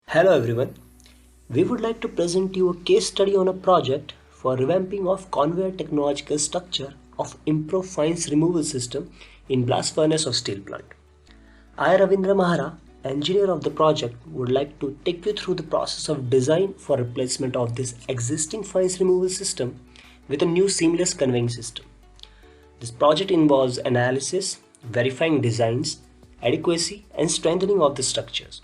Hello everyone. We would like to present you a case study on a project for revamping of conveyor technological structure of improved fines removal system in blast furnace of steel plant. I, Ravindra Mahara, engineer of the project, would like to take you through the process of design for replacement of this existing fines removal system with a new seamless conveying system. This project involves analysis, verifying designs, adequacy and strengthening of the structures.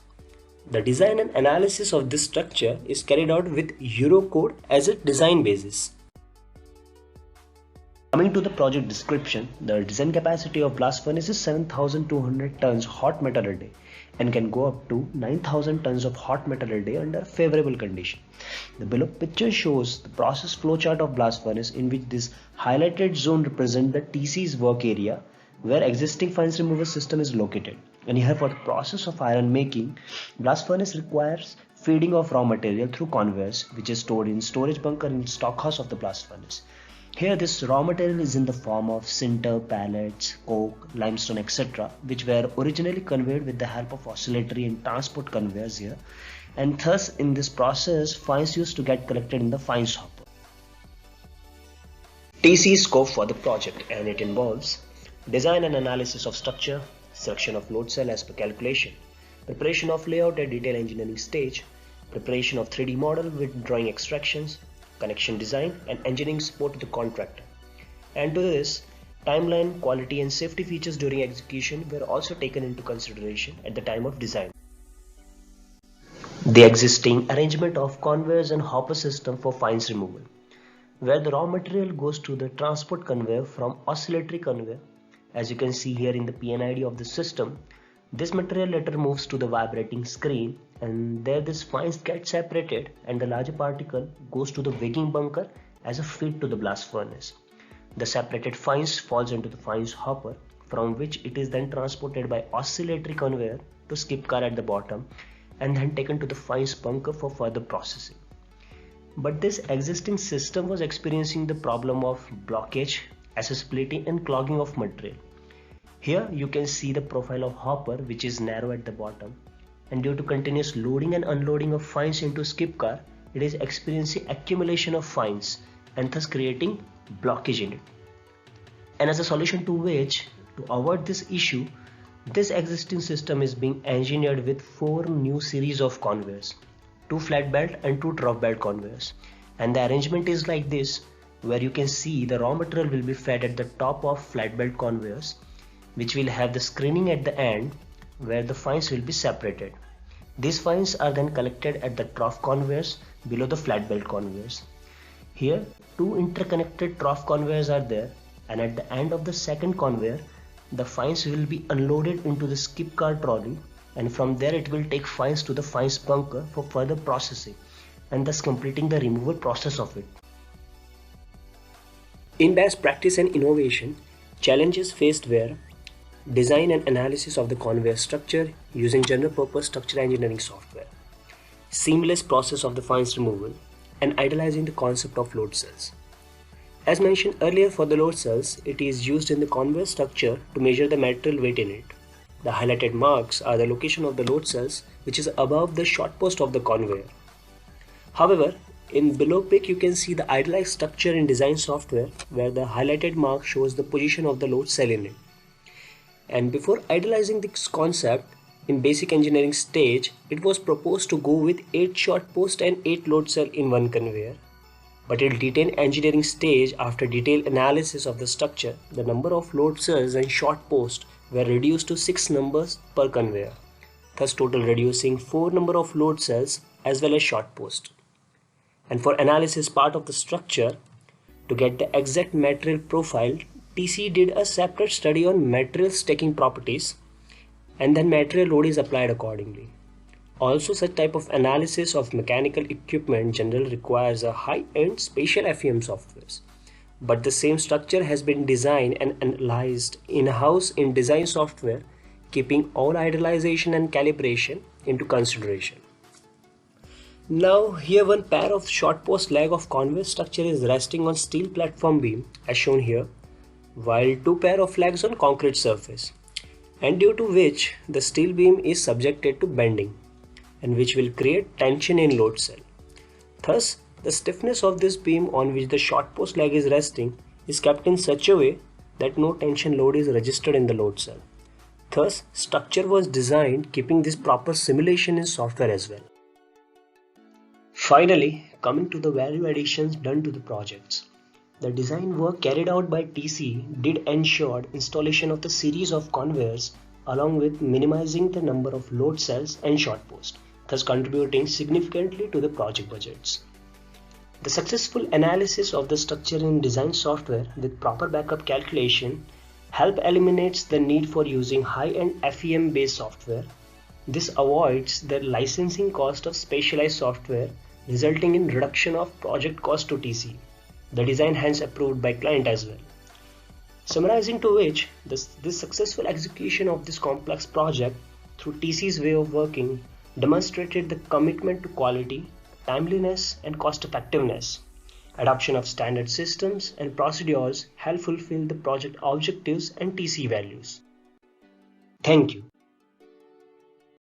The design and analysis of this structure is carried out with Eurocode as a design basis. Coming to the project description, the design capacity of blast furnace is 7,200 tons hot metal a day and can go up to 9,000 tons of hot metal a day under favorable condition. The below picture shows the process flowchart of blast furnace in which this highlighted zone represents the TC's work area where existing fines removal system is located. And here for the process of iron making, blast furnace requires feeding of raw material through conveyors which is stored in storage bunker in stockhouse of the blast furnace. Here this raw material is in the form of sinter, pellets, coke, limestone etc. which were originally conveyed with the help of oscillatory and transport conveyors here, and thus in this process fines used to get collected in the fines hopper. TC scope for the project, and it involves design and analysis of structure, selection of load cell as per calculation, preparation of layout at detail engineering stage, preparation of 3D model with drawing extractions, connection design and engineering support to the contractor. And to this, timeline, quality and safety features during execution were also taken into consideration at the time of design. The existing arrangement of conveyors and hopper system for fines removal, where the raw material goes to the transport conveyor from oscillatory conveyor. As you can see here in the PNID of the system, this material later moves to the vibrating screen and there this fines get separated and the larger particle goes to the wigging bunker as a feed to the blast furnace. The separated fines falls into the fines hopper from which it is then transported by oscillatory conveyor to skip car at the bottom and then taken to the fines bunker for further processing. But this existing system was experiencing the problem of blockage, accessibility and clogging of material. Here you can see the profile of hopper which is narrow at the bottom, and due to continuous loading and unloading of fines into skip car, it is experiencing accumulation of fines and thus creating blockage in it. And as a solution to which, to avoid this issue, this existing system is being engineered with 4 new series of conveyors, 2 flat belt and 2 trough belt conveyors, and the arrangement is like this, where you can see the raw material will be fed at the top of flat belt conveyors which will have the screening at the end where the fines will be separated. These fines are then collected at the trough conveyors below the flat belt conveyors. Here 2 interconnected trough conveyors are there, and at the end of the second conveyor the fines will be unloaded into the skip car trolley, and from there it will take fines to the fines bunker for further processing and thus completing the removal process of it. In best practice and innovation, challenges faced were design and analysis of the conveyor structure using general purpose structural engineering software, seamless process of the fines removal, and idealizing the concept of load cells. As mentioned earlier, for the load cells, it is used in the conveyor structure to measure the material weight in it. The highlighted marks are the location of the load cells which is above the short post of the conveyor. However, in below pic you can see the idealized structure in design software where the highlighted mark shows the position of the load cell in it. And before idealizing this concept, in basic engineering stage, it was proposed to go with 8 short post and 8 load cell in one conveyor. But in detailed engineering stage, after detailed analysis of the structure, the number of load cells and short post were reduced to 6 numbers per conveyor, thus total reducing 4 number of load cells as well as short post. And for analysis part of the structure, to get the exact material profile, TC did a separate study on material stacking properties and then material load is applied accordingly. Also, such type of analysis of mechanical equipment generally requires a high-end spatial FEM softwares. But the same structure has been designed and analyzed in-house in design software, keeping all idealization and calibration into consideration. Now here one pair of short post leg of conveyor structure is resting on steel platform beam as shown here, while 2 pair of legs on concrete surface, and due to which the steel beam is subjected to bending. and which will create tension in load cell. Thus, the stiffness of this beam on which the short post leg is resting is kept in such a way that no tension load is registered in the load cell. Thus, structure was designed keeping this proper simulation in software as well. Finally, coming to the value additions done to the projects. The design work carried out by TC did ensure installation of the series of conveyors along with minimizing the number of load cells and short posts, thus contributing significantly to the project budgets. The successful analysis of the structure in design software with proper backup calculation help eliminates the need for using high-end FEM based software. This avoids the licensing cost of specialized software, resulting in reduction of project cost to TC. The design hence approved by client as well. Summarizing to which, this successful execution of this complex project through TC's way of working demonstrated the commitment to quality, timeliness and cost effectiveness. Adoption of standard systems and procedures help fulfill the project objectives and TC values. Thank you.